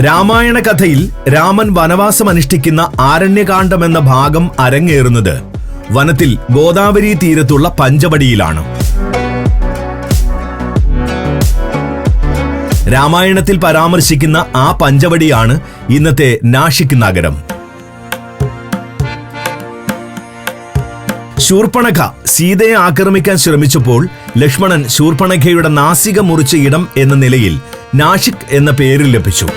രാമായണ കഥയിൽ രാമൻ വനവാസം അനുഷ്ഠിക്കുന്ന ആരണ്യകാണ്ഡം എന്ന ഭാഗം അരങ്ങേറുന്നത് വനത്തിൽ ഗോദാവരി തീരത്തുള്ള പഞ്ചവടിയിലാണ്. രാമായണത്തിൽ പരാമർശിക്കുന്ന ആ പഞ്ചവടിയാണ് ഇന്നത്തെ നാഷിക് നഗരം. ശൂർപ്പണഖ സീതയെ ആക്രമിക്കാൻ ശ്രമിച്ചപ്പോൾ ലക്ഷ്മണൻ ശൂർപ്പണഖയുടെ നാസിക മുറിച്ച ഇടം എന്ന നിലയിൽ നാഷിക് എന്ന പേര് ലഭിച്ചു.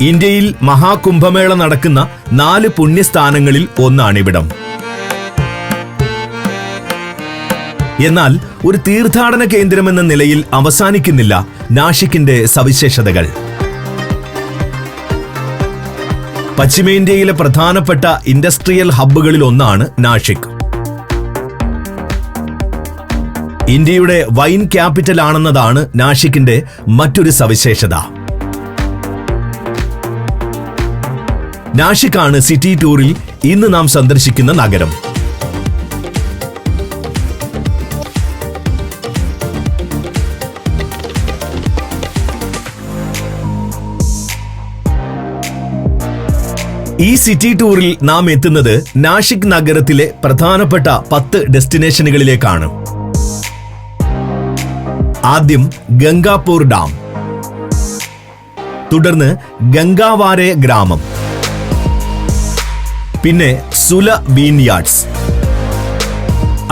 ഇന്ത്യയിൽ മഹാകുംഭമേള നടക്കുന്ന 4 പുണ്യസ്ഥാനങ്ങളിൽ ഒന്നാണിവിടം. എന്നാൽ ഒരു തീർത്ഥാടന കേന്ദ്രമെന്ന നിലയിൽ അവസാനിക്കുന്നില്ല നാഷിക്കിന്റെ സവിശേഷതകൾ. പശ്ചിമേന്ത്യയിലെ പ്രധാനപ്പെട്ട ഇൻഡസ്ട്രിയൽ ഹബ്ബുകളിൽ ഒന്നാണ് നാഷിക്. ഇന്ത്യയുടെ വൈൻ ക്യാപിറ്റൽ ആണെന്നതാണ് നാഷിക്കിന്റെ മറ്റൊരു സവിശേഷത. നാഷിക്കാണ് സിറ്റി ടൂറിൽ ഇന്ന് നാം സന്ദർശിക്കുന്ന നഗരം. ഈ സിറ്റി ടൂറിൽ നാം എത്തുന്നത് നാഷിക് നഗരത്തിലെ പ്രധാനപ്പെട്ട 10 ഡെസ്റ്റിനേഷനുകളിലേക്കാണ്. ആദ്യം ഗംഗാപൂർ ഡാം, തുടർന്ന് ഗംഗാവാരെ ഗ്രാമം, പിന്നെ സുല വിൻയാർഡ്സ്,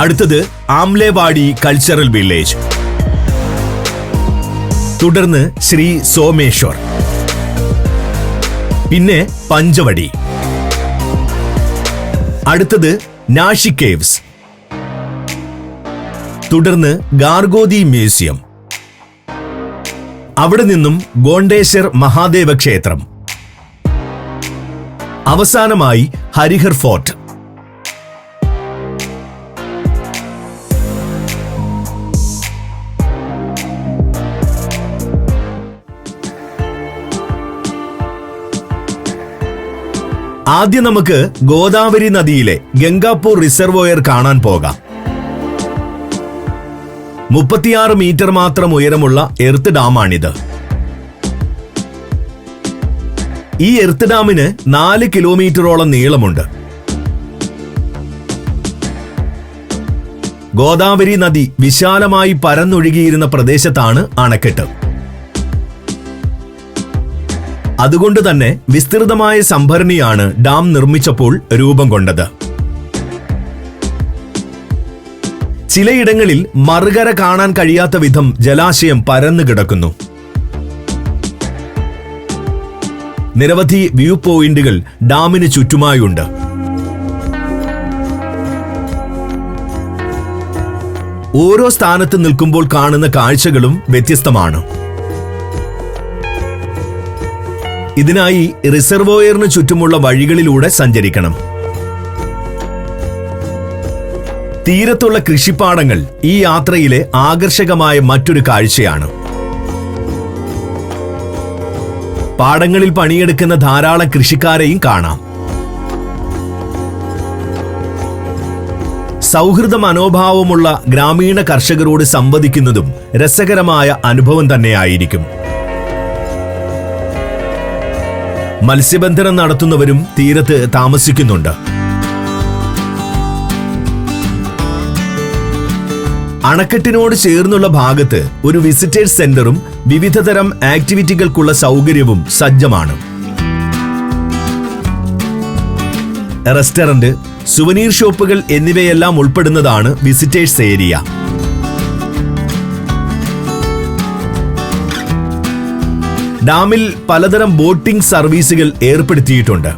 അടുത്തത് ആംലേവാടി കൾച്ചറൽ വില്ലേജ്, തുടർന്ന് ശ്രീ സോമേശ്വർ, പിന്നെ പഞ്ചവടി, അടുത്തത് നാഷിക് കേവ്സ്, തുടർന്ന് ഗാർഗോദി മ്യൂസിയം, അവിടെ നിന്നും ഗോണ്ടേശ്വർ മഹാദേവ ക്ഷേത്രം, അവസാനമായി ഹരിഹർ ഫോർട്ട്. ആദ്യം നമുക്ക് ഗോദാവരി നദിയിലെ ഗംഗാപൂർ റിസർവോയർ കാണാൻ പോകാം. 36 മീറ്റർ മാത്രം ഉയരമുള്ള എർത്ത് ഡാമാണിത്. ഈ എർത്ത് ഡാമിന് 4 കിലോമീറ്ററോളം നീളമുണ്ട്. ഗോദാവരി നദി വിശാലമായി പരന്നൊഴുകിയിരുന്ന പ്രദേശത്താണ് അണക്കെട്ട്. അതുകൊണ്ട് തന്നെ വിസ്തൃതമായ സംഭരണിയാണ് ഡാം നിർമ്മിച്ചപ്പോൾ രൂപം കൊണ്ടത്. ചിലയിടങ്ങളിൽ മറുകര കാണാൻ കഴിയാത്ത വിധം ജലാശയം പരന്നു കിടക്കുന്നു. നിരവധി വ്യൂ പോയിന്റുകൾ ഡാമിന് ചുറ്റുമായുണ്ട്. ഓരോ സ്ഥാനത്ത് നിൽക്കുമ്പോൾ കാണുന്ന കാഴ്ചകളും വ്യത്യസ്തമാണ്. ഇതിനായി റിസർവോയറിന് ചുറ്റുമുള്ള വഴികളിലൂടെ സഞ്ചരിക്കണം. തീരത്തുള്ള കൃഷിപ്പാടങ്ങൾ ഈ യാത്രയിലെ ആകർഷകമായ മറ്റൊരു കാഴ്ചയാണ്. പാടങ്ങളിൽ പണിയെടുക്കുന്ന ധാരാളം കൃഷിക്കാരെയും കാണാം. സൗഹൃദ മനോഭാവമുള്ള ഗ്രാമീണ കർഷകരോട് സംവദിക്കുന്നതും രസകരമായ അനുഭവം തന്നെയായിരിക്കും. മത്സ്യബന്ധനം നടത്തുന്നവരും തീരത്ത് താമസിക്കുന്നുണ്ട്. അണക്കെട്ടിനോട് ചേർന്നുള്ള ഭാഗത്ത് ഒരു വിസിറ്റേഴ്സ് സെന്ററും വിവിധതരം ആക്ടിവിറ്റികൾക്കുള്ള സൗകര്യവും സജ്ജമാണ്. റെസ്റ്റോറന്റ്, സുവനീർ ഷോപ്പുകൾ എന്നിവയെല്ലാം ഉൾപ്പെടുന്നതാണ് വിസിറ്റേഴ്സ് ഏരിയ. ഡാമിൽ പലതരം ബോട്ടിംഗ് സർവീസുകൾ ഏർപ്പെടുത്തിയിട്ടുണ്ട്.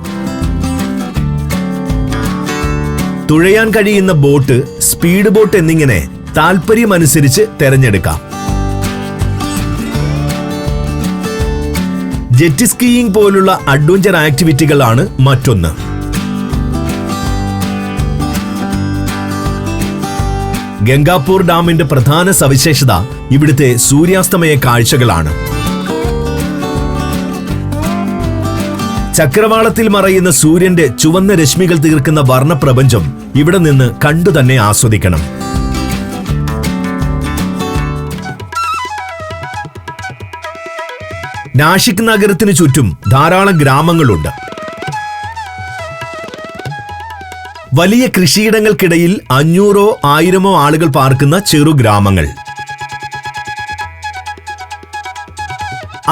തുഴയാൻ കഴിയുന്ന ബോട്ട്, സ്പീഡ് ബോട്ട് എന്നിങ്ങനെ താൽപര്യമനുസരിച്ച് തെരഞ്ഞെടുക്കാം. ജെറ്റ് സ്കീയിംഗ് പോലുള്ള അഡ്വഞ്ചർ ആക്ടിവിറ്റികളാണ് മറ്റൊന്ന്. ഗംഗാപൂർ ഡാമിന്റെ പ്രധാന സവിശേഷത ഇവിടുത്തെ സൂര്യാസ്തമയ കാഴ്ചകളാണ്. ചക്രവാളത്തിൽ മറയുന്ന സൂര്യന്റെ ചുവന്ന രശ്മികൾ തീർക്കുന്ന വർണ്ണപ്രപഞ്ചം ഇവിടെ നിന്ന് കണ്ടുതന്നെ ആസ്വദിക്കണം. നാഷിക് നഗരത്തിനു ചുറ്റും ധാരാളം ഗ്രാമങ്ങളുണ്ട്. വലിയ കൃഷിയിടങ്ങൾക്കിടയിൽ 500 1000 ആളുകൾ പാർക്കുന്ന ചെറുഗ്രാമങ്ങൾ.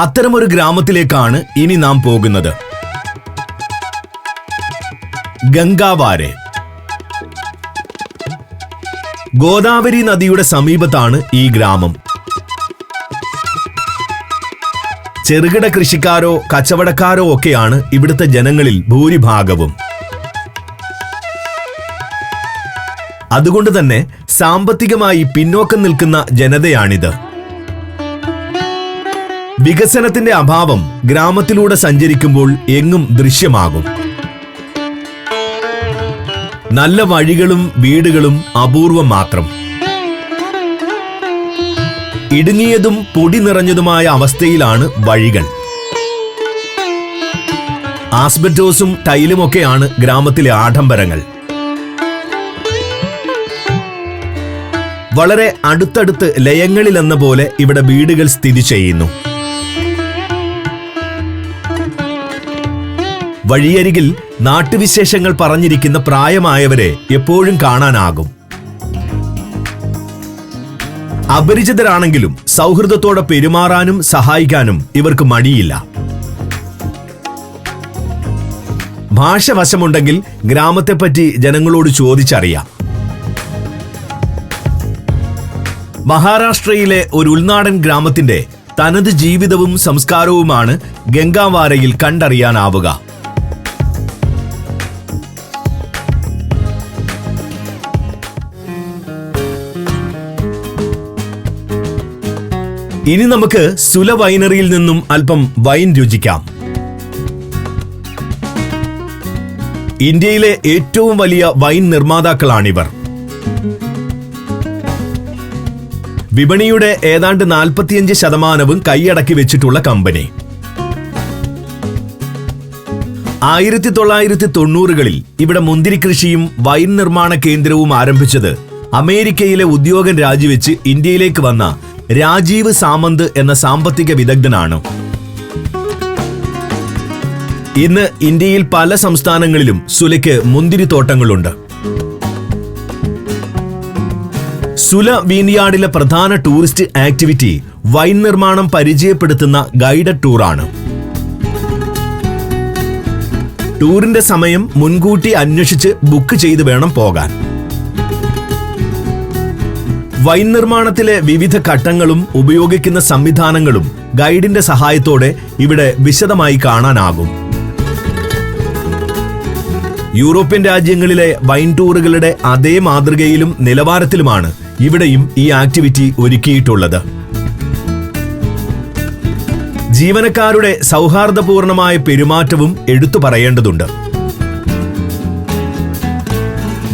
അത്തരമൊരു ഗ്രാമത്തിലേക്കാണ് ഇനി നാം പോകുന്നത്. ഗംഗാവാരെ. ഗോദാവരി നദിയുടെ സമീപത്താണ് ഈ ഗ്രാമം. ചെറുകിട കൃഷിക്കാരോ കച്ചവടക്കാരോ ഒക്കെയാണ് ഇവിടുത്തെ ജനങ്ങളിൽ ഭൂരിഭാഗവും. അതുകൊണ്ട് തന്നെ സാമ്പത്തികമായി പിന്നോക്കം നിൽക്കുന്ന ജനതയാണിത്. വികസനത്തിന്റെ അഭാവം ഗ്രാമത്തിലൂടെ സഞ്ചരിക്കുമ്പോൾ എങ്ങും ദൃശ്യമാകും. നല്ല വഴികളും വീടുകളും അപൂർവം മാത്രം. ഇടുങ്ങിയതും പൊടി നിറഞ്ഞതുമായ അവസ്ഥയിലാണ് വഴികൾ. ആസ്ബറ്റോസും ടൈലുമൊക്കെയാണ് ഗ്രാമത്തിലെ ആഡംബരങ്ങൾ. വളരെ അടുത്തടുത്ത് ലയങ്ങളിലെന്ന പോലെ ഇവിടെ വീടുകൾ സ്ഥിതി ചെയ്യുന്നു. വഴിയരികിൽ നാട്ടുവിശേഷങ്ങൾ പറഞ്ഞിരിക്കുന്ന പ്രായമായവരെ എപ്പോഴും കാണാനാകും. അപരിചിതരാണെങ്കിലും സൗഹൃദത്തോടെ പെരുമാറാനും സഹായിക്കാനും ഇവർക്ക് മടിയില്ല. ഭാഷ വശമുണ്ടെങ്കിൽ ഗ്രാമത്തെപ്പറ്റി ജനങ്ങളോട് ചോദിച്ചറിയാം. മഹാരാഷ്ട്രയിലെ ഒരു ഉൾനാടൻ ഗ്രാമത്തിന്റെ തനത് ജീവിതവും സംസ്കാരവുമാണ് ഗംഗാവാരയിൽ കണ്ടറിയാനാവുക. ഇനി നമുക്ക് സുല വൈനറിയിൽ നിന്നും അല്പം വൈൻ രുചിക്കാം. ഇന്ത്യയിലെ ഏറ്റവും വലിയ വൈൻ നിർമ്മാതാക്കളാണിവർ. വിപണിയുടെ ഏതാണ്ട് 45% കൈയടക്കി വെച്ചിട്ടുള്ള കമ്പനി. 1990കളിൽ ഇവിടെ മുന്തിരി കൃഷിയും വൈൻ നിർമ്മാണ കേന്ദ്രവും ആരംഭിച്ചത് അമേരിക്കയിലെ ഉദ്യോഗം രാജിവെച്ച് ഇന്ത്യയിലേക്ക് വന്ന രാജീവ് സാമന്ത് എന്ന സാമ്പത്തിക വിദഗ്ധനാണ്. ഇന്ന് ഇന്ത്യയിൽ പല സംസ്ഥാനങ്ങളിലും സുലയ്ക്ക് മുന്തിരിത്തോട്ടങ്ങളുണ്ട്. സുല വീൻയാർഡിലെ പ്രധാന ടൂറിസ്റ്റ് ആക്ടിവിറ്റി വൈൻ നിർമ്മാണം പരിചയപ്പെടുത്തുന്ന ഗൈഡഡ് ടൂറാണ്. ടൂറിന്റെ സമയം മുൻകൂട്ടി അന്വേഷിച്ച് ബുക്ക് ചെയ്ത് വേണം പോകാൻ. വൈൻ നിർമ്മാണത്തിലെ വിവിധ ഘട്ടങ്ങളും ഉപയോഗിക്കുന്ന സംവിധാനങ്ങളും ഗൈഡിന്റെ സഹായത്തോടെ ഇവിടെ വിശദമായി കാണാനാകും. യൂറോപ്യൻ രാജ്യങ്ങളിലെ വൈൻ ടൂറുകളുടെ അതേ മാതൃകയിലും നിലവാരത്തിലുമാണ് ഇവിടെയും ഈ ആക്ടിവിറ്റി ഒരുക്കിയിട്ടുള്ളത്. ജീവനക്കാരുടെ സൗഹാർദ്ദപൂർണമായ പെരുമാറ്റവും എടുത്തു പറയേണ്ടതുണ്ട്.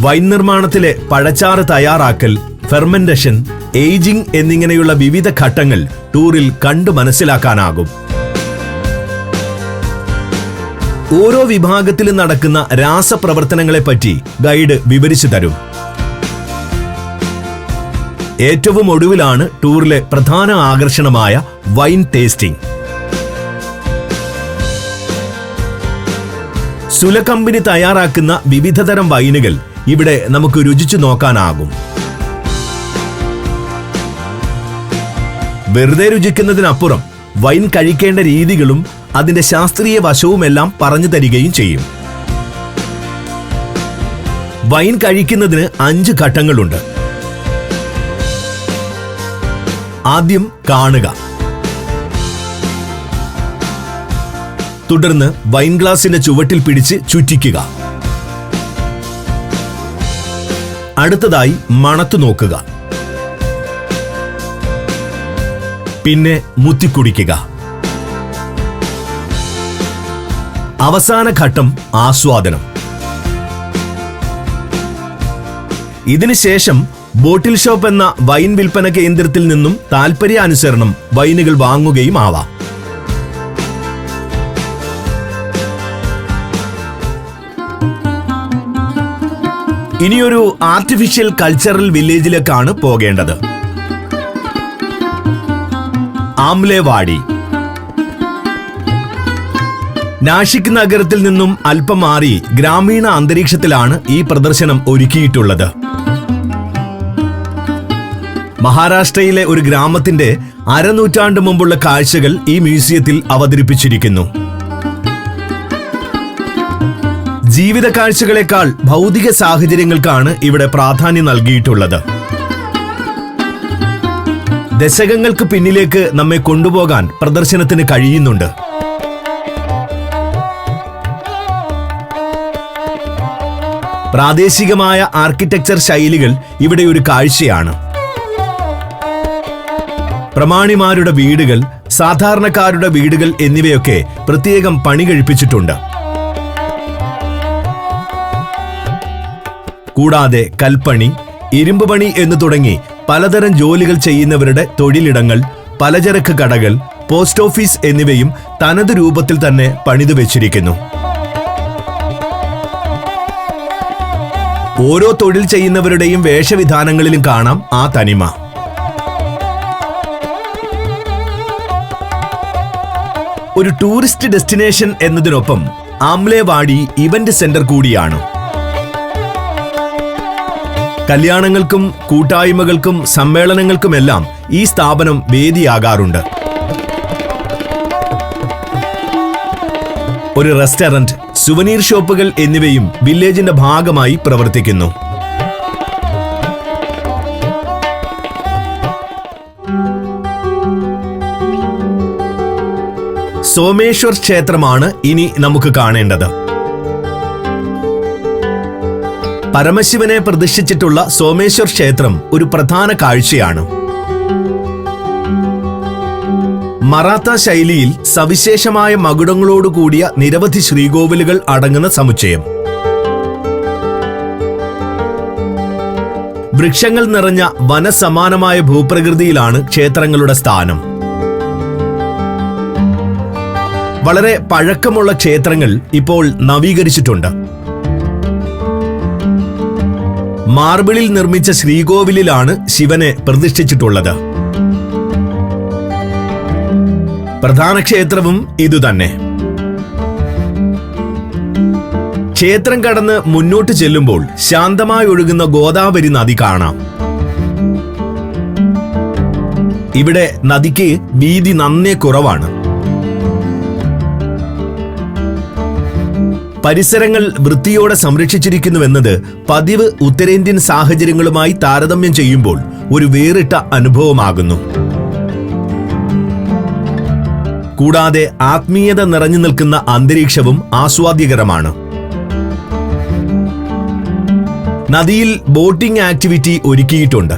വൈൻ നിർമ്മാണത്തിലെ പഴച്ചാറ് തയ്യാറാക്കൽ, ഫെർമെന്റേഷൻ, ഏജിംഗ് എന്നിങ്ങനെയുള്ള വിവിധ ഘട്ടങ്ങൾ ടൂറിൽ കണ്ടു മനസ്സിലാക്കാനാകും. ഓരോ വിഭാഗത്തിലും നടക്കുന്ന രാസപ്രവർത്തനങ്ങളെപ്പറ്റി ഗൈഡ് വിവരിച്ചു തരും. ഏറ്റവും ഒടുവിലാണ് ടൂറിലെ പ്രധാന ആകർഷണമായ വൈൻ ടേസ്റ്റിംഗ്. സുല കമ്പനി തയ്യാറാക്കുന്ന വിവിധതരം വൈനുകൾ ഇവിടെ നമുക്ക് രുചിച്ചു നോക്കാനാകും. വെറുതെ രുചിക്കുന്നതിനപ്പുറം വൈൻ കഴിക്കേണ്ട രീതികളും അതിന്റെ ശാസ്ത്രീയ വശവുമെല്ലാം പറഞ്ഞു തരികയും ചെയ്യും. വൈൻ കഴിക്കുന്നതിന് 5 ഘട്ടങ്ങളുണ്ട്. ആദ്യം കാണുക. തുടർന്ന് വൈൻ ഗ്ലാസിന്റെ ചുവട്ടിൽ പിടിച്ച് ചുറ്റിക്കുക. അടുത്തതായി മണത്തു നോക്കുക. പിന്നെ മുത്തിക്കുടിക്കുക. അവസാന ഘട്ടം ആസ്വാദനം. ഇതിനുശേഷം ബോട്ടിൽ ഷോപ്പ് എന്ന വൈൻ വിൽപ്പന കേന്ദ്രത്തിൽ നിന്നും താൽപര്യാനുസരണം വൈനുകൾ വാങ്ങുകയും ആവാം. ഇനിയൊരു ആർട്ടിഫിഷ്യൽ കൾച്ചറൽ വില്ലേജിലേക്കാണ് പോകേണ്ടത്. ആംലേവാടി. നാഷിക് നഗരത്തിൽ നിന്നും അല്പം മാറി ഗ്രാമീണ അന്തരീക്ഷത്തിലാണ് ഈ പ്രദർശനം ഒരുക്കിയിട്ടുള്ളത്. മഹാരാഷ്ട്രയിലെ ഒരു ഗ്രാമത്തിന്റെ അരനൂറ്റാണ്ട് മുമ്പുള്ള കാഴ്ചകൾ ഈ മ്യൂസിയത്തിൽ അവതരിപ്പിച്ചിരിക്കുന്നു. ജീവിത കാഴ്ചകളെക്കാൾ ഭൗതിക സാഹചര്യങ്ങൾക്കാണ് ഇവിടെ പ്രാധാന്യം നൽകിയിട്ടുള്ളത്. ദശകങ്ങൾക്ക് പിന്നിലേക്ക് നമ്മെ കൊണ്ടുപോകാൻ പ്രദർശനത്തിന് കഴിയുന്നുണ്ട്. പ്രാദേശികമായ ആർക്കിടെക്ചർ ശൈലികൾ ഇവിടെ ഒരു കാഴ്ചയാണ്. പ്രമാണിമാരുടെ വീടുകൾ, സാധാരണക്കാരുടെ വീടുകൾ എന്നിവയൊക്കെ പ്രത്യേകം പണി കഴിപ്പിച്ചിട്ടുണ്ട്. കൂടാതെ കൽപ്പണി, ഇരുമ്പ് പണി എന്നു തുടങ്ങി പലതരം ജോലികൾ ചെയ്യുന്നവരുടെ തൊഴിലിടങ്ങൾ, പലചരക്ക് കടകൾ, പോസ്റ്റ് ഓഫീസ് എന്നിവയും തനത് രൂപത്തിൽ തന്നെ പണിതു വെച്ചിരിക്കുന്നു. ഓരോ തൊഴിൽ ചെയ്യുന്നവരുടെയും വേഷവിധാനങ്ങളിലും കാണാം ആ തനിമ. ഒരു ടൂറിസ്റ്റ് ഡെസ്റ്റിനേഷൻ എന്നതിനൊപ്പം ആംലേവാടി ഇവന്റ് സെന്റർ കൂടിയാണ്. കല്യാണങ്ങൾക്കും കൂട്ടായ്മകൾക്കും സമ്മേളനങ്ങൾക്കുമെല്ലാം ഈ സ്ഥാപനം വേദിയാകാറുണ്ട്. ഒരു റെസ്റ്റോറന്റ്, സുവനീർ ഷോപ്പുകൾ എന്നിവയും വില്ലേജിന്റെ ഭാഗമായി പ്രവർത്തിക്കുന്നു. സോമേശ്വർ ക്ഷേത്രമാണ് ഇനി നമുക്ക് കാണേണ്ടത്. പരമശിവനെ പ്രതിഷ്ഠിച്ചിട്ടുള്ള സോമേശ്വർ ക്ഷേത്രം ഒരു പ്രധാന കാഴ്ചയാണ്. മറാത്ത ശൈലിയിൽ സവിശേഷമായ മകുടങ്ങളോടുകൂടിയ നിരവധി ശ്രീകോവിലുകൾ അടങ്ങുന്ന സമുച്ചയം. വൃക്ഷങ്ങൾ നിറഞ്ഞ വനസമാനമായ ഭൂപ്രകൃതിയിലാണ് ക്ഷേത്രങ്ങളുടെ സ്ഥാനം. വളരെ പഴക്കമുള്ള ക്ഷേത്രങ്ങൾ ഇപ്പോൾ നവീകരിച്ചിട്ടുണ്ട്. മാർബിളിൽ നിർമ്മിച്ച ശ്രീകോവിലിലാണ് ശിവനെ പ്രതിഷ്ഠിച്ചിട്ടുള്ളത്. പ്രധാന ക്ഷേത്രവും ഇതുതന്നെ. ക്ഷേത്രം കടന്ന് മുന്നോട്ട് ചെല്ലുമ്പോൾ ശാന്തമായി ഒഴുകുന്ന ഗോദാവരി നദി കാണാം. ഇവിടെ നദിക്ക് വീതി നന്നേ കുറവാണ്. പരിസരങ്ങൾ വൃത്തിയോടെ സംരക്ഷിച്ചിരിക്കുന്നുവെന്നത് പതിവ് ഉത്തരേന്ത്യൻ സാഹചര്യങ്ങളുമായി താരതമ്യം ചെയ്യുമ്പോൾ ഒരു വേറിട്ട അനുഭവമാകുന്നു. കൂടാതെ ആത്മീയത നിറഞ്ഞു നിൽക്കുന്ന അന്തരീക്ഷവും ആസ്വാദ്യകരമാണ്. നദിയിൽ ബോട്ടിംഗ് ആക്ടിവിറ്റി ഒരുക്കിയിട്ടുണ്ട്.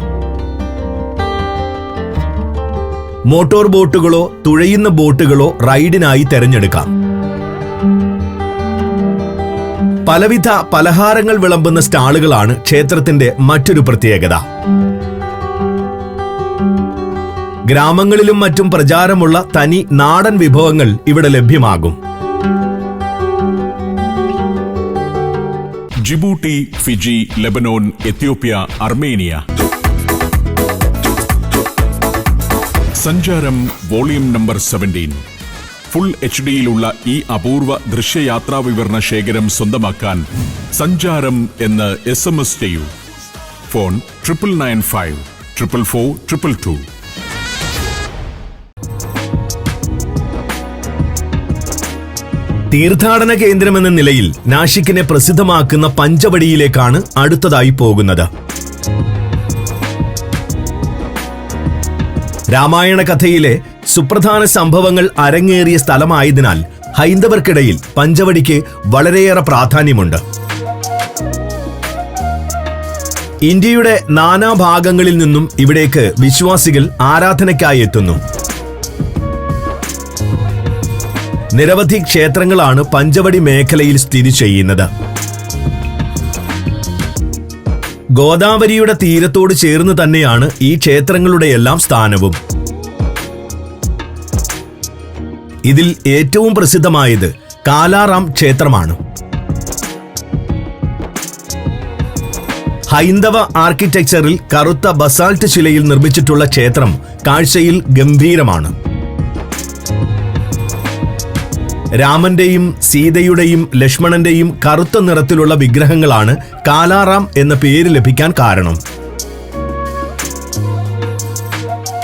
മോട്ടോർ ബോട്ടുകളോ തുഴയുന്ന ബോട്ടുകളോ റൈഡിനായി തെരഞ്ഞെടുക്കാം. പലവിധ പലഹാരങ്ങൾ വിളമ്പുന്ന സ്റ്റാളുകളാണ് ക്ഷേത്രത്തിന്റെ മറ്റൊരു പ്രത്യേകത. ഗ്രാമങ്ങളിലും മറ്റും പ്രചാരമുള്ള തനി നാടൻ വിഭവങ്ങൾ ഇവിടെ ലഭ്യമാകും. Djibouti, Fiji, Lebanon, Ethiopia, Armenia. സഞ്ചാരം വോളിയം നമ്പർ 17. ഫുൾ HD-യിലുള്ള ഈ അപൂർവ ദൃശ്യയാത്രാ വിവരണ ശേഖരം സ്വന്തമാക്കാൻ സഞ്ചാരം എന്ന് SMS ചെയ്യൂ. ഫോൺ 9995 444 222. തീർത്ഥാടന കേന്ദ്രമെന്ന നിലയിൽ നാഷിക്കിനെ പ്രസിദ്ധമാക്കുന്ന പഞ്ചവടിയിലേക്കാണ് അടുത്തതായി പോകുന്നത്. രാമായണ കഥയിലെ സുപ്രധാന സംഭവങ്ങൾ അരങ്ങേറിയ സ്ഥലമായതിനാൽ ഹൈന്ദവർക്കിടയിൽ പഞ്ചവടിക്ക് വളരെയേറെ പ്രാധാന്യമുണ്ട്. ഇന്ത്യയുടെ നാനാഭാഗങ്ങളിൽ നിന്നും ഇവിടേക്ക് വിശ്വാസികൾ ആരാധനയ്ക്കായി എത്തുന്നു. നിരവധി ക്ഷേത്രങ്ങളാണ് പഞ്ചവടി മേഖലയിൽ സ്ഥിതി ചെയ്യുന്നത്. ഗോദാവരിയുടെ തീരത്തോട് ചേർന്ന് തന്നെയാണ് ഈ ക്ഷേത്രങ്ങളുടെയെല്ലാം സ്ഥാനവും. ഇതിൽ ഏറ്റവും പ്രസിദ്ധമായത് കാലാറാം ക്ഷേത്രമാണ്. ഹൈന്ദവ ആർക്കിടെക്ചറിൽ കറുത്ത ബസാൾട്ട് ശിലയിൽ നിർമ്മിച്ചിട്ടുള്ള ക്ഷേത്രം കാഴ്ചയിൽ ഗംഭീരമാണ്. രാമന്റെയും സീതയുടെയും ലക്ഷ്മണന്റെയും കറുത്ത നിറത്തിലുള്ള വിഗ്രഹങ്ങളാണ് കാലാറാം എന്ന പേര് ലഭിക്കാൻ കാരണം.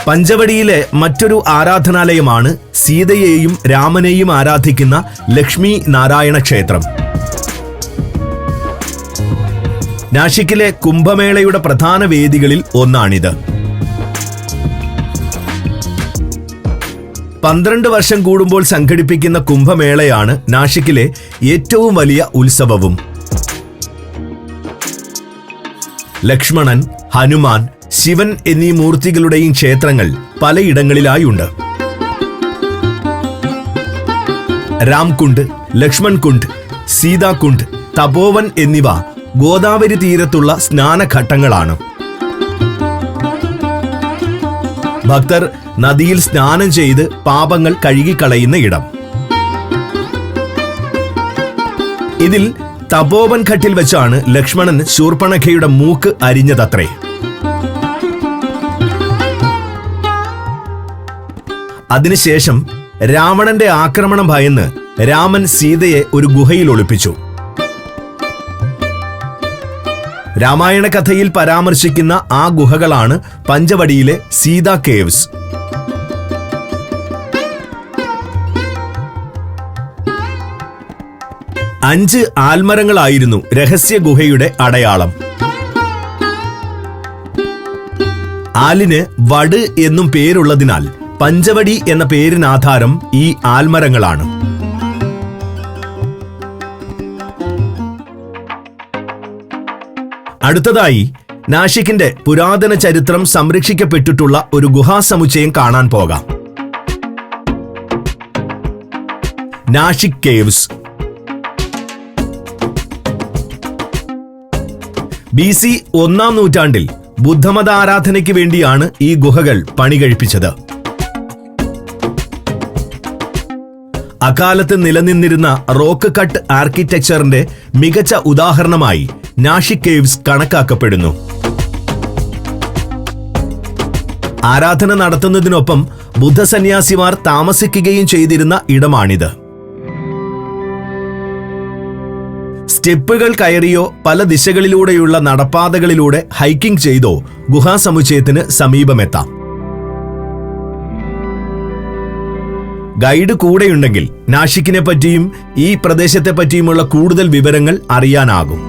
പഞ്ചവടിയിലെ മറ്റൊരു ആരാധനാലയമാണ് സീതയെയും രാമനെയും ആരാധിക്കുന്ന ലക്ഷ്മി നാരായണ ക്ഷേത്രം. നാശിക്കിലെ കുംഭമേളയുടെ പ്രധാന വേദികളിൽ ഒന്നാണിത്. 12 വർഷം കൂടുമ്പോൾ സംഘടിപ്പിക്കുന്ന കുംഭമേളയാണ് നാശിക്കിലെ ഏറ്റവും വലിയ ഉത്സവവും. ലക്ഷ്മണൻ, ഹനുമാൻ, ശിവൻ എന്നീ മൂർത്തികളുടെയും ക്ഷേത്രങ്ങൾ പലയിടങ്ങളിലായുണ്ട്. രാംകുണ്ട്, ലക്ഷ്മൺകുണ്ട്, സീതാകുണ്ട്, തപോവൻ എന്നിവ ഗോദാവരി തീരത്തുള്ള സ്നാനഘട്ടങ്ങളാണ്. ഭക്തർ നദിയിൽ സ്നാനം ചെയ്ത് പാപങ്ങൾ കഴുകിക്കളയുന്ന ഇടം. ഇതിൽ തപോവൻ ഘട്ടിൽ വെച്ചാണ് ലക്ഷ്മണൻ ശൂർപ്പണഖയുടെ മൂക്ക് അരിഞ്ഞതത്രേ. അതിനുശേഷം രാവണന്റെ ആക്രമണം ഭയന്ന് രാമൻ സീതയെ ഒരു ഗുഹയിൽ ഒളിപ്പിച്ചു. രാമായണ കഥയിൽ പരാമർശിക്കുന്ന ആ ഗുഹകളാണ് പഞ്ചവടിയിലെ സീതാ കേവ്സ്. അഞ്ച് ആൽമരങ്ങളായിരുന്നു രഹസ്യ ഗുഹയുടെ അടയാളം. ആലിന് വട് എന്നും പേരുള്ളതിനാൽ പഞ്ചവടി എന്ന പേരിനാധാരം ഈ ആൽമരങ്ങളാണ്. അടുത്തതായി നാശിക്കിന്റെ പുരാതന ചരിത്രം സംരക്ഷിക്കപ്പെട്ടിട്ടുള്ള ഒരു ഗുഹാസമുച്ചയം കാണാൻ പോകാം. നാശിക് കേവ്സ്. BC 1-ാം നൂറ്റാണ്ടിൽ ബുദ്ധമത ആരാധനയ്ക്ക് വേണ്ടിയാണ് ഈ ഗുഹകൾ പണികഴിപ്പിച്ചത്. അക്കാലത്ത് നിലനിന്നിരുന്ന റോക്ക് കട്ട് ആർക്കിടെക്ചറിന്റെ മികച്ച ഉദാഹരണമായി നാശിക് കേവ്സ് കണക്കാക്കപ്പെടുന്നു. ആരാധന നടത്തുന്നതിനൊപ്പം ബുദ്ധസന്യാസിമാർ താമസിക്കുകയും ചെയ്തിരുന്ന ഇടമാണിത്. സ്റ്റെപ്പുകൾ കയറിയോ പല ദിശകളിലൂടെയുള്ള നടപ്പാതകളിലൂടെ ഹൈക്കിംഗ് ചെയ്തോ ഗുഹാസമുച്ചയത്തിന് സമീപമെത്താം. ഗൈഡ് കൂടെയുണ്ടെങ്കിൽ നാശിക്കിനെ പറ്റിയും ഈ പ്രദേശത്തെ പറ്റിയുമുള്ള കൂടുതൽ വിവരങ്ങൾ അറിയാനാകും.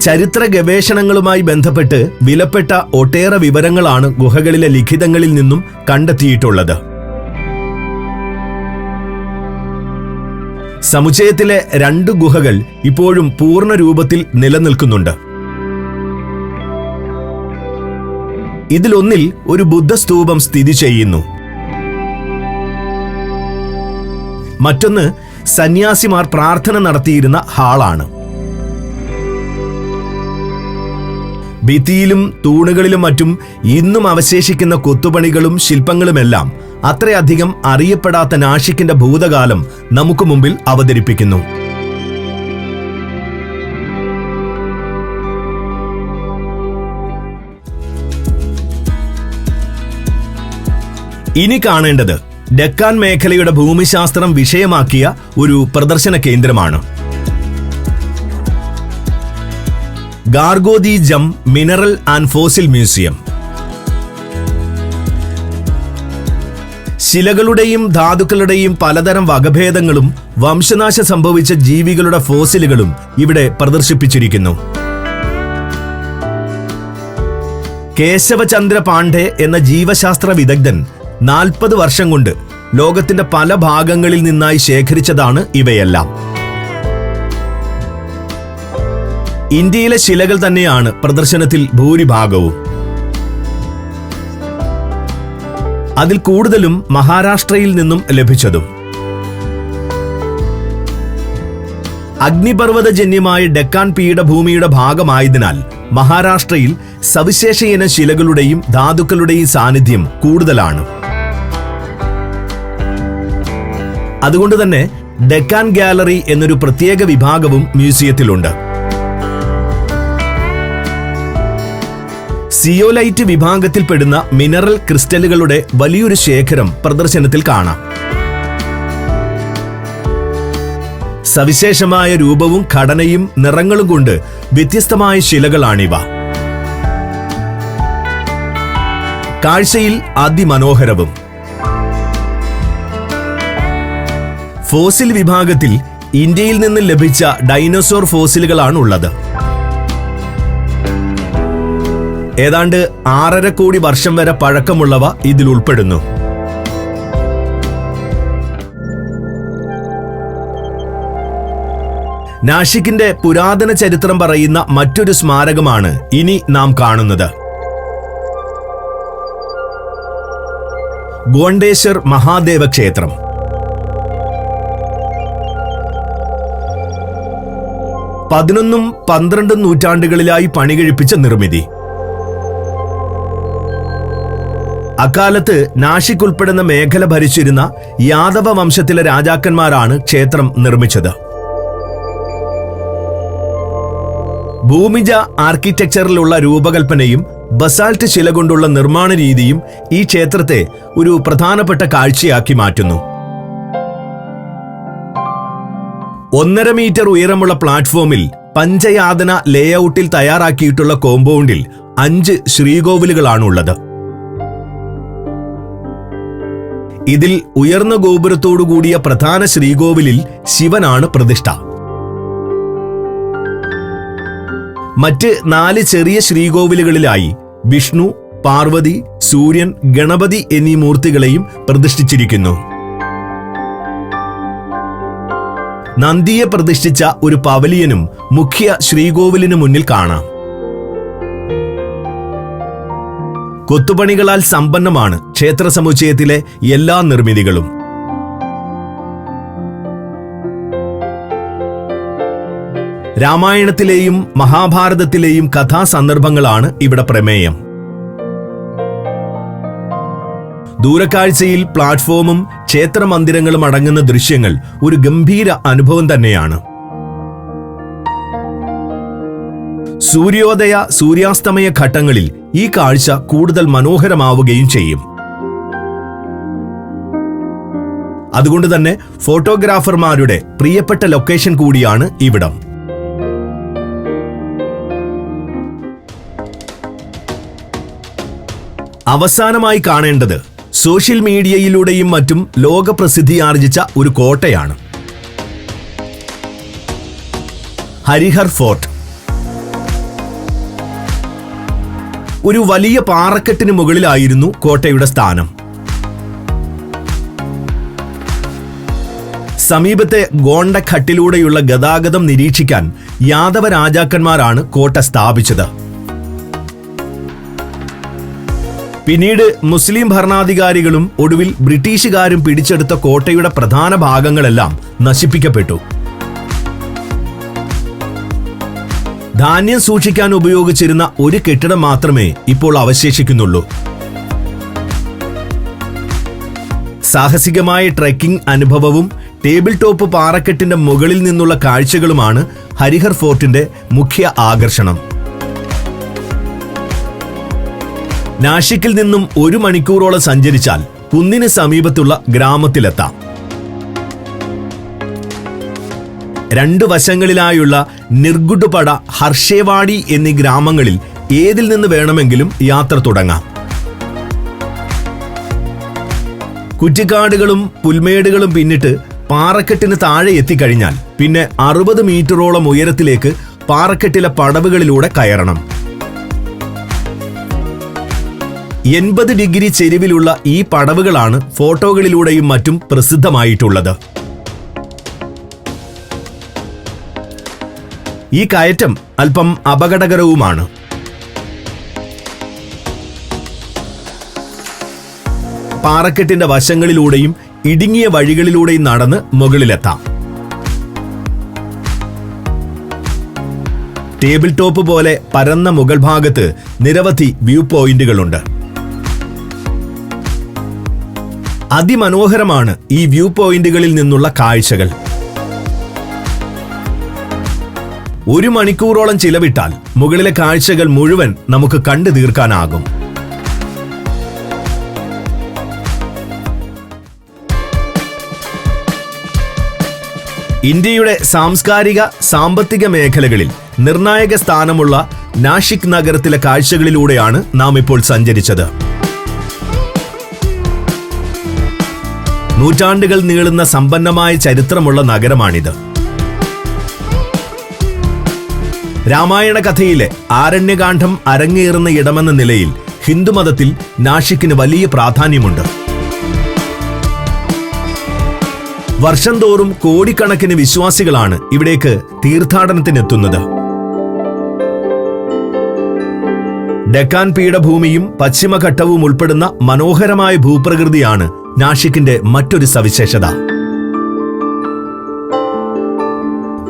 ചരിത്ര ഗവേഷണങ്ങളുമായി ബന്ധപ്പെട്ട് വിലപ്പെട്ട ഒട്ടേറെ വിവരങ്ങളാണ് ഗുഹകളിലെ ലിഖിതങ്ങളിൽ നിന്നും കണ്ടെത്തിയിട്ടുള്ളത്. സമുച്ചയത്തിലെ 2 ഗുഹകൾ ഇപ്പോഴും പൂർണ്ണ രൂപത്തിൽ നിലനിൽക്കുന്നുണ്ട്. ഇതിലൊന്നിൽ ഒരു ബുദ്ധസ്തൂപം സ്ഥിതി ചെയ്യുന്നു. മറ്റൊന്ന് സന്യാസിമാർ പ്രാർത്ഥന നടത്തിയിരുന്ന ഹാളാണ്. ഭിത്തിയിലും തൂണുകളിലും മറ്റും ഇന്നും അവശേഷിക്കുന്ന കൊത്തുപണികളും ശില്പങ്ങളുമെല്ലാം അത്രയധികം അറിയപ്പെടാത്ത നാശിക്കിന്റെ ഭൂതകാലം നമുക്ക് മുമ്പിൽ അവതരിപ്പിക്കുന്നു. ഇനി കാണേണ്ടത് ഡെക്കാൻ മേഖലയുടെ ഭൂമിശാസ്ത്രം വിഷയമാക്കിയ ഒരു പ്രദർശന കേന്ദ്രമാണ്. ഗാർഗോദി ജം മിനറൽ ആൻഡ് ഫോസിൽ മ്യൂസിയം. ശിലകളുടെയും ധാതുക്കളുടെയും പലതരം വകഭേദങ്ങളും വംശനാശം സംഭവിച്ച ജീവികളുടെ ഫോസിലുകളും ഇവിടെ പ്രദർശിപ്പിച്ചിരിക്കുന്നു. കേശവചന്ദ്ര പാണ്ഡെ എന്ന ജീവശാസ്ത്ര വിദഗ്ധൻ 40 വർഷം കൊണ്ട് ലോകത്തിന്റെ പല ഭാഗങ്ങളിൽ നിന്നായി ശേഖരിച്ചതാണ് ഇവയെല്ലാം. ഇന്ത്യയിലെ ശിലകൾ തന്നെയാണ് പ്രദർശനത്തിൽ ഭൂരിഭാഗവും. അതിൽ കൂടുതലും മഹാരാഷ്ട്രയിൽ നിന്നും ലഭിച്ചതും. അഗ്നിപർവ്വതജന്യമായ ഡെക്കാൻ പീഠഭൂമിയുടെ ഭാഗമായതിനാൽ മഹാരാഷ്ട്രയിൽ സവിശേഷയിന ശിലകളുടെയും ധാതുക്കളുടെയും സാന്നിധ്യം കൂടുതലാണ്. അതുകൊണ്ട് തന്നെ ഡെക്കാൻ ഗാലറി എന്നൊരു പ്രത്യേക വിഭാഗവും മ്യൂസിയത്തിലുണ്ട്. സിയോലൈറ്റ് വിഭാഗത്തിൽപ്പെടുന്ന മിനറൽ ക്രിസ്റ്റലുകളുടെ വലിയൊരു ശേഖരം പ്രദർശനത്തിൽ കാണാം. സവിശേഷമായ രൂപവും ഘടനയും നിറങ്ങളും കൊണ്ട് വ്യത്യസ്തമായ ശിലകളാണിവ. കാഴ്ചയിൽ അതിമനോഹരവും. ഫോസിൽ വിഭാഗത്തിൽ ഇന്ത്യയിൽ നിന്ന് ലഭിച്ച ഡൈനോസോർ ഫോസിലുകളാണുള്ളത്. ഏതാണ്ട് 6.5 കോടി വർഷം വരെ പഴക്കമുള്ളവ ഇതിൽ ഉൾപ്പെടുന്നു. നാഷിക്കിന്റെ പുരാതന ചരിത്രം പറയുന്ന മറ്റൊരു സ്മാരകമാണ് ഇനി നാം കാണുന്നത്. ഗോണ്ടേശ്വർ മഹാദേവ ക്ഷേത്രം. പതിനൊന്നും 12 നൂറ്റാണ്ടുകളിലായി പണികഴിപ്പിച്ച നിർമ്മിതി. അക്കാലത്ത് നാഷിക് ഉൾപ്പെടുന്ന മേഖല ഭരിച്ചിരുന്ന യാദവ വംശത്തിലെ രാജാക്കന്മാരാണ് ക്ഷേത്രം നിർമ്മിച്ചത്. ഭൂമിജ ആർക്കിടെക്ചറിലുള്ള രൂപകൽപ്പനയും ബസാൾട്ട് ശില കൊണ്ടുള്ള നിർമ്മാണ രീതിയും ഈ ക്ഷേത്രത്തെ ഒരു പ്രധാനപ്പെട്ട കാഴ്ചയാക്കി മാറ്റുന്നു. 1.5 മീറ്റർ ഉയരമുള്ള പ്ലാറ്റ്ഫോമിൽ പഞ്ചയാതന ലേഔട്ടിൽ തയ്യാറാക്കിയിട്ടുള്ള കോമ്പൗണ്ടിൽ 5 ശ്രീകോവിലുകളാണുള്ളത്. ഇതിൽ ഉയർന്ന ഗോപുരത്തോടുകൂടിയ പ്രധാന ശ്രീകോവിലിൽ ശിവനാണ് പ്രതിഷ്ഠ. മറ്റ് 4 ചെറിയ ശ്രീകോവിലുകളിലായി വിഷ്ണു, പാർവതി, സൂര്യൻ, ഗണപതി എന്നീ മൂർത്തികളെയും പ്രതിഷ്ഠിച്ചിരിക്കുന്നു. നന്ദിയെ പ്രതിഷ്ഠിച്ച ഒരു പവലിയനും മുഖ്യ ശ്രീകോവിലിനു മുന്നിൽ കാണാം. കൊത്തുപണികളാൽ സമ്പന്നമാണ് ക്ഷേത്ര സമുച്ചയത്തിലെ എല്ലാ നിർമ്മിതികളും. രാമായണത്തിലെയും മഹാഭാരതത്തിലെയും കഥാസന്ദർഭങ്ങളാണ് ഇവിടെ പ്രമേയം. ദൂരക്കാഴ്ചയിൽ പ്ലാറ്റ്ഫോമും ക്ഷേത്രമന്ദിരങ്ങളും അടങ്ങുന്ന ദൃശ്യങ്ങൾ ഒരു ഗംഭീര അനുഭവം തന്നെയാണ്. സൂര്യോദയ സൂര്യാസ്തമയ ഘട്ടങ്ങളിൽ ഈ കാഴ്ച കൂടുതൽ മനോഹരമാവുകയും ചെയ്യും. അതുകൊണ്ട് തന്നെ ഫോട്ടോഗ്രാഫർമാരുടെ പ്രിയപ്പെട്ട ലൊക്കേഷൻ കൂടിയാണ് ഇവിടം. അവസാനമായി കാണേണ്ടത് സോഷ്യൽ മീഡിയയിലൂടെയും മറ്റും ലോകപ്രസിദ്ധിയാർജിച്ച ഒരു കോട്ടയാണ്. ഹരിഹർ ഫോർട്ട്. ഒരു വലിയ പാറക്കെട്ടിന് മുകളിലായിരുന്നു കോട്ടയുടെ സ്ഥാനം. സമീപത്തെ ഗോണ്ടഘട്ടിലൂടെയുള്ള ഗതാഗതം നിരീക്ഷിക്കാൻ യാദവ രാജാക്കന്മാരാണ് കോട്ട സ്ഥാപിച്ചത്. പിന്നീട് മുസ്ലിം ഭരണാധികാരികളും ഒടുവിൽ ബ്രിട്ടീഷുകാരും പിടിച്ചെടുത്ത കോട്ടയുടെ പ്രധാന ഭാഗങ്ങളെല്ലാം നശിപ്പിക്കപ്പെട്ടു. ധാന്യം സൂക്ഷിക്കാൻ ഉപയോഗിച്ചിരുന്ന ഒരു കെട്ടിടം മാത്രമേ ഇപ്പോൾ അവശേഷിക്കുന്നുള്ളൂ. സാഹസികമായ ട്രെക്കിംഗ് അനുഭവവും ടേബിൾ ടോപ്പ് പാറക്കെട്ടിന്റെ മുകളിൽ നിന്നുള്ള കാഴ്ചകളുമാണ് ഹരിഹർ ഫോർട്ടിന്റെ മുഖ്യ ആകർഷണം. നാഷിക്കിൽ നിന്നും 1 മണിക്കൂറോളം സഞ്ചരിച്ചാൽ കുന്നിന് സമീപത്തുള്ള ഗ്രാമത്തിലെത്താം. 2 വശങ്ങളിലായുള്ള നിർഗുഡ്പട, ഹർഷേവാടി എന്നീ ഗ്രാമങ്ങളിൽ ഏതിൽ നിന്ന് വേണമെങ്കിലും യാത്ര തുടങ്ങാം. കുറ്റിക്കാടുകളും പുൽമേടുകളും പിന്നിട്ട് പാറക്കെട്ടിന് താഴെ എത്തിക്കഴിഞ്ഞാൽ പിന്നെ 60 മീറ്ററോളം ഉയരത്തിലേക്ക് പാറക്കെട്ടിലെ പടവുകളിലൂടെ കയറണം. 80 ഡിഗ്രി ചെരിവിലുള്ള ഈ പടവുകളാണ് ഫോട്ടോകളിലൂടെയും മറ്റും പ്രസിദ്ധമായിട്ടുള്ളത്. ഈ കയറ്റം അല്പം അപകടകരവുമാണ്. പാറക്കെട്ടിന്റെ വശങ്ങളിലൂടെയും ഇടുങ്ങിയ വഴികളിലൂടെയും നടന്ന് മുകളിലെത്താം. ടേബിൾ ടോപ്പ് പോലെ പരന്ന മുകൾ ഭാഗത്ത് നിരവധി വ്യൂ പോയിന്റുകളുണ്ട്. അതിമനോഹരമാണ് ഈ വ്യൂ പോയിന്റുകളിൽ നിന്നുള്ള കാഴ്ചകൾ. 1 മണിക്കൂറോളം ചിലവിട്ടാൽ മുകളിലെ കാഴ്ചകൾ മുഴുവൻ നമുക്ക് കണ്ടു തീർക്കാനാകും. ഇന്ത്യയുടെ സാംസ്കാരിക സാമ്പത്തിക മേഖലകളിൽ നിർണായക സ്ഥാനമുള്ള നാഷിക് നഗരത്തിലെ കാഴ്ചകളിലൂടെയാണ് നാം ഇപ്പോൾ സഞ്ചരിച്ചത്. നൂറ്റാണ്ടുകൾ നീളുന്ന സമ്പന്നമായ ചരിത്രമുള്ള നഗരമാണിത്. രാമായണ കഥയിലെ ആരണ്യകാന്ഡം അരങ്ങേറുന്ന ഇടമെന്ന നിലയിൽ ഹിന്ദുമതത്തിൽ നാഷിക്കിന് വലിയ പ്രാധാന്യമുണ്ട്. വർഷം തോറും കോടിക്കണക്കിന് വിശ്വാസികളാണ് ഇവിടേക്ക് തീർത്ഥാടനത്തിനെത്തുന്നത്. ഡെക്കാൻ പീഠഭൂമിയും പശ്ചിമഘട്ടവും ഉൾപ്പെടുന്ന മനോഹരമായ ഭൂപ്രകൃതിയാണ് നാഷിക്കിന്റെ മറ്റൊരു സവിശേഷത.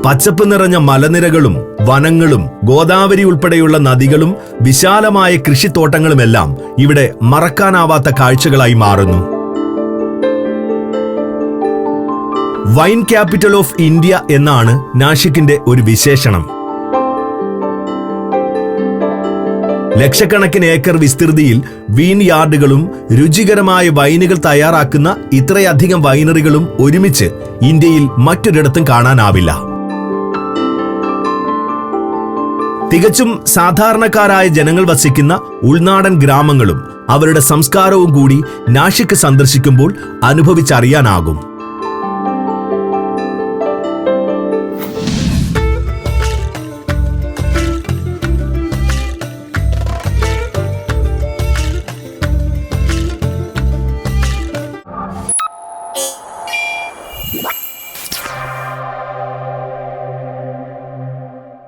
പച്ചപ്പ് നിറഞ്ഞ മലനിരകളും വനങ്ങളും ഗോദാവരി ഉൾപ്പെടെയുള്ള നദികളും വിശാലമായ കൃഷിത്തോട്ടങ്ങളുമെല്ലാം ഇവിടെ മറക്കാനാവാത്ത കാഴ്ചകളായി മാറുന്നു. വൈൻ ക്യാപിറ്റൽ ഓഫ് ഇന്ത്യ എന്നാണ് നാഷിക്കിന്റെ ഒരു വിശേഷണം. ലക്ഷക്കണക്കിന് ഏക്കർ വിസ്തൃതിയിൽ വീൻ യാർഡുകളും രുചികരമായ വൈനുകൾ തയ്യാറാക്കുന്ന ഇത്രയധികം വൈനറികളും ഒരുമിച്ച് ഇന്ത്യയിൽ മറ്റൊരിടത്തും കാണാനാവില്ല. തികച്ചും സാധാരണക്കാരായ ജനങ്ങൾ വസിക്കുന്ന ഉൾനാടൻ ഗ്രാമങ്ങളും അവരുടെ സംസ്കാരവും കൂടി നാഷിക് സന്ദർശിക്കുമ്പോൾ അനുഭവിച്ചറിയാനാകും.